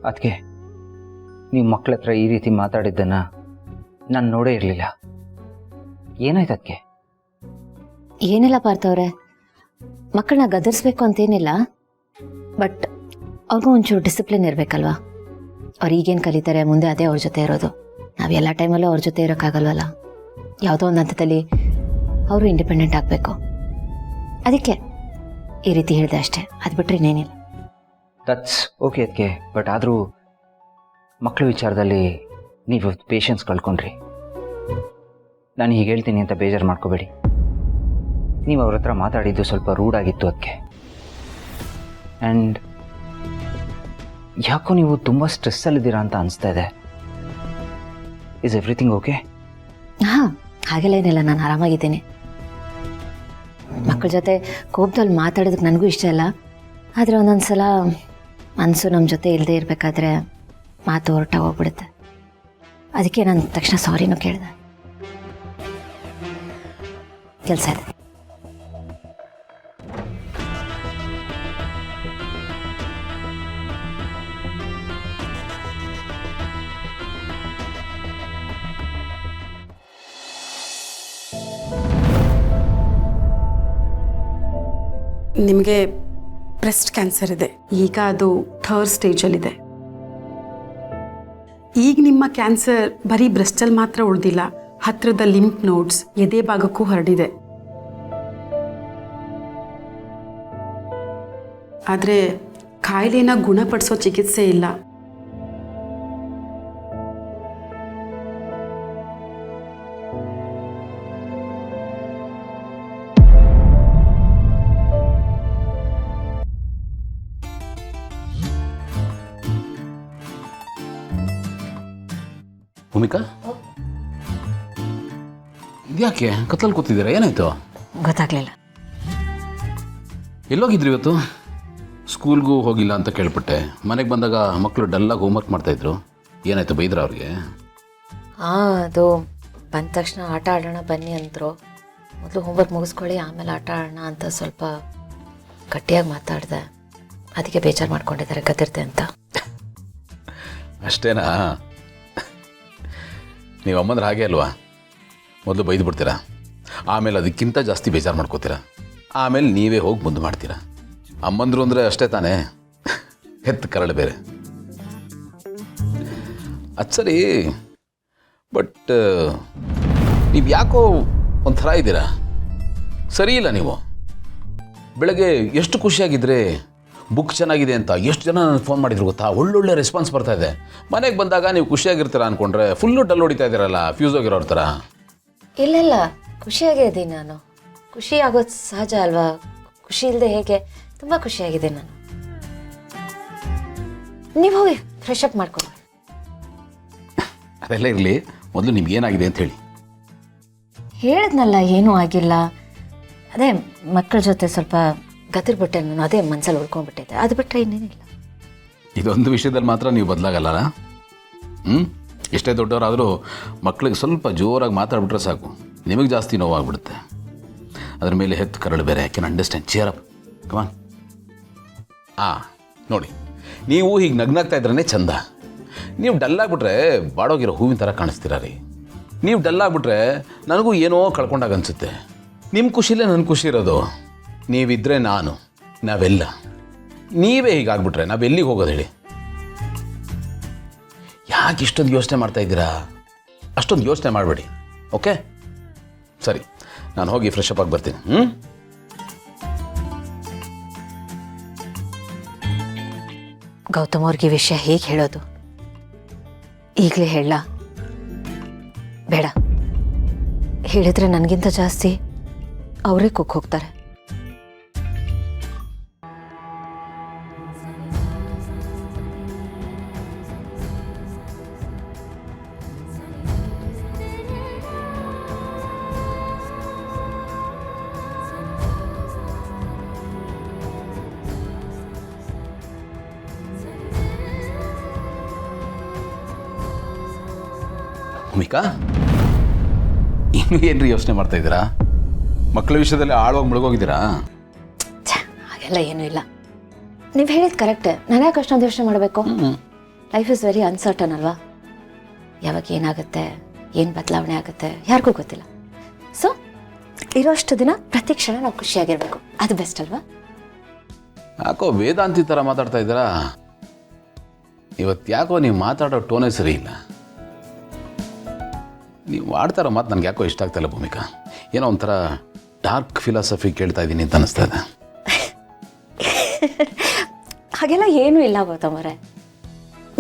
ಅದಕ್ಕೆ ನೀವು ಮಕ್ಕಳ ಹತ್ರ ಈ ರೀತಿ ಮಾತಾಡಿದ್ದನ್ನು ನಾನು ನೋಡೇ ಇರಲಿಲ್ಲ. ಏನಾಯ್ತು ಅದಕ್ಕೆ? ಏನಿಲ್ಲ ಪಾರ್ಥವ್ರೆ, ಮಕ್ಕಳನ್ನ ಗದರಿಸ್ಬೇಕು ಅಂತೇನಿಲ್ಲ, ಬಟ್ ಅವ್ರಿಗೂ ಒಂಚೂರು ಡಿಸಿಪ್ಲಿನ್ ಇರಬೇಕಲ್ವಾ. ಅವ್ರು ಈಗೇನು ಕಲಿತಾರೆ ಮುಂದೆ ಅದೇ ಅವ್ರ ಜೊತೆ ಇರೋದು. ನಾವು ಎಲ್ಲ ಟೈಮಲ್ಲೂ ಅವ್ರ ಜೊತೆ ಇರೋಕ್ಕಾಗಲ್ವಲ್ಲ. ಯಾವುದೋ ಒಂದು ಹಂತದಲ್ಲಿ ಅವರು ಇಂಡಿಪೆಂಡೆಂಟ್ ಆಗಬೇಕು. ಅದಕ್ಕೆ ಈ ರೀತಿ ಹೇಳಿದೆ ಅಷ್ಟೇ, ಅದು ಬಿಟ್ಟರೆ ಇನ್ನೇನಿಲ್ಲ. ದಟ್ಸ್ ಓಕೆ ಅದಕ್ಕೆ. ಬಟ್ ಆದರೂ ಮಕ್ಕಳ ವಿಚಾರದಲ್ಲಿ ನೀವು ಪೇಷನ್ಸ್ ಕಳ್ಕೊಂಡ್ರಿ. ನಾನು ಹೀಗೆ ಹೇಳ್ತೀನಿ ಅಂತ ಬೇಜಾರು ಮಾಡ್ಕೋಬೇಡಿ. ನೀವು ಅವ್ರ ಹತ್ರ ಮಾತಾಡಿದ್ದು ಸ್ವಲ್ಪ ರೂಡ್ ಆಗಿತ್ತು ಅದಕ್ಕೆ. ಆ್ಯಂಡ್ ಯಾಕೋ ನೀವು ತುಂಬ ಸ್ಟ್ರೆಸ್ಸಲ್ಲಿದ್ದೀರಾ ಅಂತ ಅನಿಸ್ತಾ ಇದೆ. Is everything okay? ಹಾಂ, ಹಾಗೆಲ್ಲ ಏನಿಲ್ಲ, ನಾನು ಆರಾಮಾಗಿದ್ದೀನಿ. ಮಕ್ಕಳ ಜೊತೆ ಕೋಪದಲ್ಲಿ ಮಾತಾಡೋದಕ್ಕೆ ನನಗೂ ಇಷ್ಟ ಇಲ್ಲ. ಆದರೆ ಒಂದೊಂದು ಸಲ ಮನಸ್ಸು ನಮ್ಮ ಜೊತೆ ಇಲ್ಲದೆ ಇರಬೇಕಾದ್ರೆ ಮಾತು ಹೊರಟಾಗೋಗ್ಬಿಡುತ್ತೆ. ಅದಕ್ಕೆ ನಾನು ತಕ್ಷಣ ಸಾರಿನೂ ಕೇಳಿದೆ. ಕೆಲಸ ಇದೆ. ನಿಮಗೆ ಬ್ರೆಸ್ಟ್ ಕ್ಯಾನ್ಸರ್ ಇದೆ. ಈಗ ಅದು 3rd ಸ್ಟೇಜಲ್ಲಿದೆ. ಈಗ ನಿಮ್ಮ ಕ್ಯಾನ್ಸರ್ ಬರೀ ಬ್ರೆಸ್ಟಲ್ಲಿ ಮಾತ್ರ ಉಳಿದಿಲ್ಲ, ಹತ್ತಿರದ ಲಿಂಫ್ ನೋಡ್ಸ್ ಎದೆ ಭಾಗಕ್ಕೂ ಹರಡಿದೆ. ಆದರೆ ಕಾಯಿಲೆನ ಗುಣಪಡಿಸೋ ಚಿಕಿತ್ಸೆ ಇಲ್ಲ. ಭೂಮಿಕಾ, ಇದ್ಯಾಕೆ ಕತ್ಲಲ್ಲಿ ಕೂತಿದ್ದೀರಾ? ಏನಾಯ್ತು? ಗೊತ್ತಾಗಲಿಲ್ಲ. ಎಲ್ಲೋಗಿದ್ರಿ ಇವತ್ತು? ಸ್ಕೂಲ್ಗೂ ಹೋಗಿಲ್ಲ ಅಂತ ಕೇಳ್ಪಟ್ಟೆ. ಮನೆಗೆ ಬಂದಾಗ ಮಕ್ಕಳು ಡಲ್ಲಾಗಿ ಹೋಮ್ವರ್ಕ್ ಮಾಡ್ತಾಯಿದ್ರು. ಏನಾಯ್ತು, ಬೈದ್ರ ಅವ್ರಿಗೆ? ಹಾಂ, ಅದು ಬಂದ ತಕ್ಷಣ ಆಟ ಆಡೋಣ ಬನ್ನಿ ಅಂದರು. ಮೊದಲು ಹೋಮ್ವರ್ಕ್ ಮುಗಿಸ್ಕೊಳ್ಳಿ ಆಮೇಲೆ ಆಟ ಆಡೋಣ ಅಂತ ಸ್ವಲ್ಪ ಗಟ್ಟಿಯಾಗಿ ಮಾತಾಡಿದೆ. ಅದಕ್ಕೆ ಬೇಜಾರು ಮಾಡ್ಕೊಂಡಿದ್ದಾರೆ ಗದಿರ್ತೆ ಅಂತ. ಅಷ್ಟೇನಾ? ನೀವು ಅಮ್ಮಂದ್ರೆ ಹಾಗೆ ಅಲ್ವಾ, ಮೊದಲು ಬೈದು ಬಿಡ್ತೀರಾ, ಆಮೇಲೆ ಅದಕ್ಕಿಂತ ಜಾಸ್ತಿ ಬೇಜಾರು ಮಾಡ್ಕೋತೀರಾ, ಆಮೇಲೆ ನೀವೇ ಹೋಗಿ ಮುಂದೆ ಮಾಡ್ತೀರಾ. ಅಮ್ಮಂದ್ರು ಅಂದರೆ ಅಷ್ಟೇ ತಾನೇ, ಹೆತ್ತು ಕರಳು ಬೇರೆ. ಅದು ಸರಿ, ಬಟ್ ನೀವು ಯಾಕೋ ಒಂಥರ ಇದ್ದೀರಾ, ಸರಿ ಇಲ್ಲ ನೀವು. ಬೆಳಗ್ಗೆ ಎಷ್ಟು ಖುಷಿಯಾಗಿದ್ದರೆ ಬುಕ್ ಚೆನ್ನಾಗಿದೆ ಅಂತ ಎಷ್ಟು ಜನ ನನಗೆ ಫೋನ್ ಮಾಡಿದ್ರು ಗೊತ್ತಾ? ಒಳ್ಳೊಳ್ಳೆ ರೆಸ್ಪಾನ್ಸ್ ಬರ್ತಾ ಇದೆ. ಮನೆಗೆ ಬಂದಾಗ ನೀವು ಖುಷಿಯಾಗಿರ್ತೀರ ಅಂದ್ಕೊಂಡ್ರೆ ಫುಲ್ಲು ಡಲ್ ಹೊಡಿತಾ ಇದ್ದೀರಲ್ಲ, ಫ್ಯೂಸ್ ಹೋಗಿರೋರ ಥರ. ಇಲ್ಲ, ಖುಷಿಯಾಗೇ ಇದ್ದೀನಿ ನಾನು. ಖುಷಿ ಆಗೋದು ಸಹಜ ಅಲ್ವಾ? ಖುಷಿ ಇಲ್ಲದೆ ಹೇಗೆ? ತುಂಬ ಖುಷಿಯಾಗಿದೆ ನಾನು. ನೀವು ಹೋಗಿ ಫ್ರೆಶ್ ಅಪ್ ಮಾಡ್ಕೊಳ್ಳಿ. ಅದೆಲ್ಲ ಇರಲಿ, ಮೊದಲು ನಿಮ್ಗೇನಾಗಿದೆ ಅಂತ ಹೇಳಿ. ಹೇಳಿದ್ನಲ್ಲ, ಏನೂ ಆಗಿಲ್ಲ. ಅದೇ ಮಕ್ಕಳ ಜೊತೆ ಸ್ವಲ್ಪ ಗತಿರ್ಬಿಟ್ಟೆ ನಾನು, ಅದೇ ಮನಸ್ಸಲ್ಲಿ ಉಳ್ಕೊಂಡ್ಬಿಟ್ಟಿದ್ದೆ. ಅದು ಬಿಟ್ಟರೆ ಇನ್ನೇನಿಲ್ಲ. ಇದೊಂದು ವಿಷಯದಲ್ಲಿ ಮಾತ್ರ ನೀವು ಬದಲಾಗಲ್ಲ. ಎಷ್ಟೇ ದೊಡ್ಡವರಾದರೂ ಮಕ್ಕಳಿಗೆ ಸ್ವಲ್ಪ ಜೋರಾಗಿ ಮಾತಾಡ್ಬಿಟ್ರೆ ಸಾಕು, ನಿಮಗೆ ಜಾಸ್ತಿ ನೋವಾಗ್ಬಿಡುತ್ತೆ. ಅದ್ರ ಮೇಲೆ ಹೆತ್ತು ಕರಳು ಬೇರೆ. Can understand. ಚಿಯರ್ ಅಪ್, ಕಮಾನ್. ನೋಡಿ, ನೀವು ಹೀಗೆ ನಗ್ನಾಗ್ತಾ ಇದ್ರೇ ಚಂದ. ನೀವು ಡಲ್ಲಾಗ್ಬಿಟ್ರೆ ಬಾಡೋಗಿರೋ ಹೂವಿನ ಥರ ಕಾಣಿಸ್ತೀರ ರೀ. ನೀವು ಡಲ್ಲಾಗ್ಬಿಟ್ರೆ ನನಗೂ ಏನೋ ಕಳ್ಕೊಂಡಾಗ ಅನಿಸುತ್ತೆ. ನಿಮ್ಮ ಖುಷಿಲೇ ನನ್ನ ಖುಷಿ ಇರೋದು. ನೀವಿದ್ದರೆ ನಾನು, ನಾವೆಲ್ಲ. ನೀವೇ ಹೀಗಾಗ್ಬಿಟ್ರೆ ನಾವೆಲ್ಲಿಗೆ ಹೋಗೋದು ಹೇಳಿ? ಯಾಕೆ ಇಷ್ಟೊಂದು ಯೋಚನೆ ಮಾಡ್ತಾ ಇದ್ದೀರಾ? ಅಷ್ಟೊಂದು ಯೋಚನೆ ಮಾಡಬೇಡಿ, ಓಕೆ? ಸರಿ, ನಾನು ಹೋಗಿ ಫ್ರೆಶ್ ಅಪ್ ಆಗಿ ಬರ್ತೀನಿ. ಗೌತಮ್ ಅವ್ರಿಗೆ ವಿಷಯ ಹೇಗೆ ಹೇಳೋದು? ಈಗಲೇ ಹೇಳ ಬೇಡ? ಹೇಳಿದ್ರೆ ನನಗಿಂತ ಜಾಸ್ತಿ ಅವರೇ ಕುಕ್ ಹೋಗ್ತಾರೆ. ಭೂಮಿಕಾ, ಇನ್ನೂ ಏನ್ರಿ ಯೋಚನೆ ಮಾಡ್ತಾ ಇದ್ದೀರಾ? ಮಕ್ಕಳ ವಿಷಯದಲ್ಲಿ ಆಳವಾಗಿ ಮುಳುಗೋಗಿದ್ದೀರಾ? ಹಾಗೆಲ್ಲ ಏನೂ ಇಲ್ಲ. ನೀವು ಹೇಳಿದ ಕರೆಕ್ಟೇ. ನಾನು ಯಾಕೆ ಅಷ್ಟೊಂದು ಯೋಚನೆ ಮಾಡಬೇಕು? ಲೈಫ್ ಇಸ್ ವೆರಿ ಅನ್ಸರ್ಟನ್ ಅಲ್ವಾ? ಯಾವಾಗ ಏನಾಗುತ್ತೆ, ಏನು ಬದಲಾವಣೆ ಆಗುತ್ತೆ ಯಾರಿಗೂ ಗೊತ್ತಿಲ್ಲ. ಸೊ ಇರೋಷ್ಟು ದಿನ ಪ್ರತಿ ಕ್ಷಣ ನಾವು ಖುಷಿಯಾಗಿರ್ಬೇಕು, ಅದು ಬೆಸ್ಟ್ ಅಲ್ವಾ? ಯಾಕೋ ವೇದಾಂತಿ ಥರ ಮಾತಾಡ್ತಾ ಇದ್ದೀರಾ? ಇವತ್ತು ಯಾಕೋ ನೀವು ಮಾತಾಡೋ ಟೋನೇ ಸರಿ ಇಲ್ಲ. ನೀವು ಆಡ್ತಾರೋ ಮಾತು ನನಗೆ ಯಾಕೋ ಇಷ್ಟ ಆಗ್ತಾಯಿಲ್ಲ ಭೂಮಿಕಾ. ಏನೋ ಒಂಥರ ಡಾರ್ಕ್ ಫಿಲಾಸಫಿ ಕೇಳ್ತಾ ಇದ್ದೀನಿ ಅಂತ ಅನ್ನಿಸ್ತಾ ಇದೆ. ಹಾಗೆಲ್ಲ ಏನೂ ಇಲ್ಲ ಗೌತಮರೇ.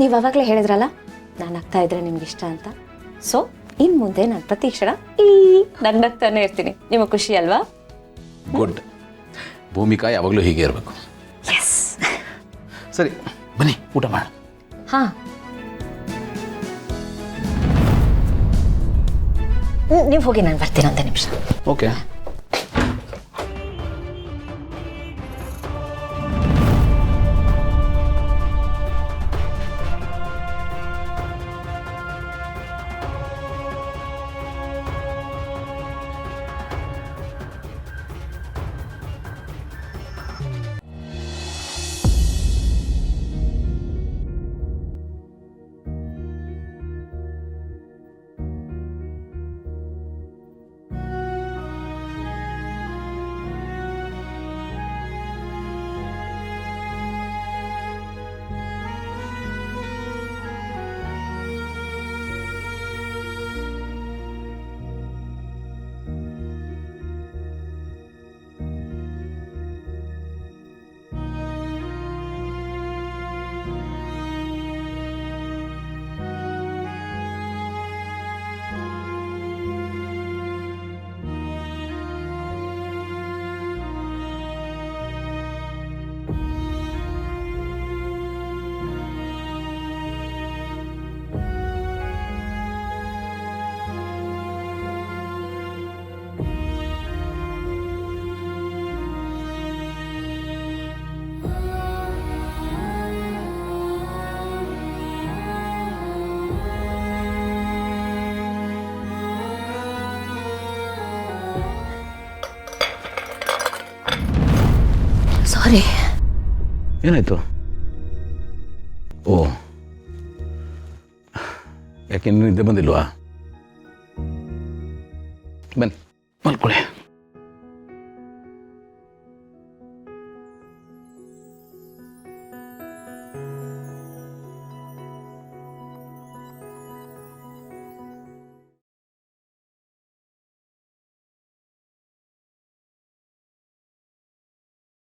ನೀವು ಅವಾಗಲೇ ಹೇಳಿದ್ರಲ್ಲ ನಾನು ನಗ್ತಾ ಇದ್ರೆ ನಿಮ್ಗೆ ಇಷ್ಟ ಅಂತ. ಸೊ ಇನ್ನು ಮುಂದೆ ನಾನು ಪ್ರತಿ ಕ್ಷಣ ನಗ್ನಗ್ತಾನೆ ಇರ್ತೀನಿ. ನಿಮಗೆ ಖುಷಿ ಅಲ್ವಾ? ಗುಡ್. ಭೂಮಿಕಾ ಯಾವಾಗಲೂ ಹೀಗೆ ಇರಬೇಕು. ಎಸ್. ಸರಿ ಬನ್ನಿ ಊಟ ಮಾಡಿ. ಹಾಂ, ನೀವು ಹೋಗಿ, ನಾನು ಬರ್ತೀನಿ ಒಂದು ನಿಮಿಷ. ಓಕೆ. ಸಾರಿ. ಏನಾಯಿತು? ಓ, ಯಾಕೆ ನಿದ್ದೆ ಬಂದಿಲ್ವಾ? ಬನ್ನಿ ಮಲ್ಕೊಳ್ಳಿ.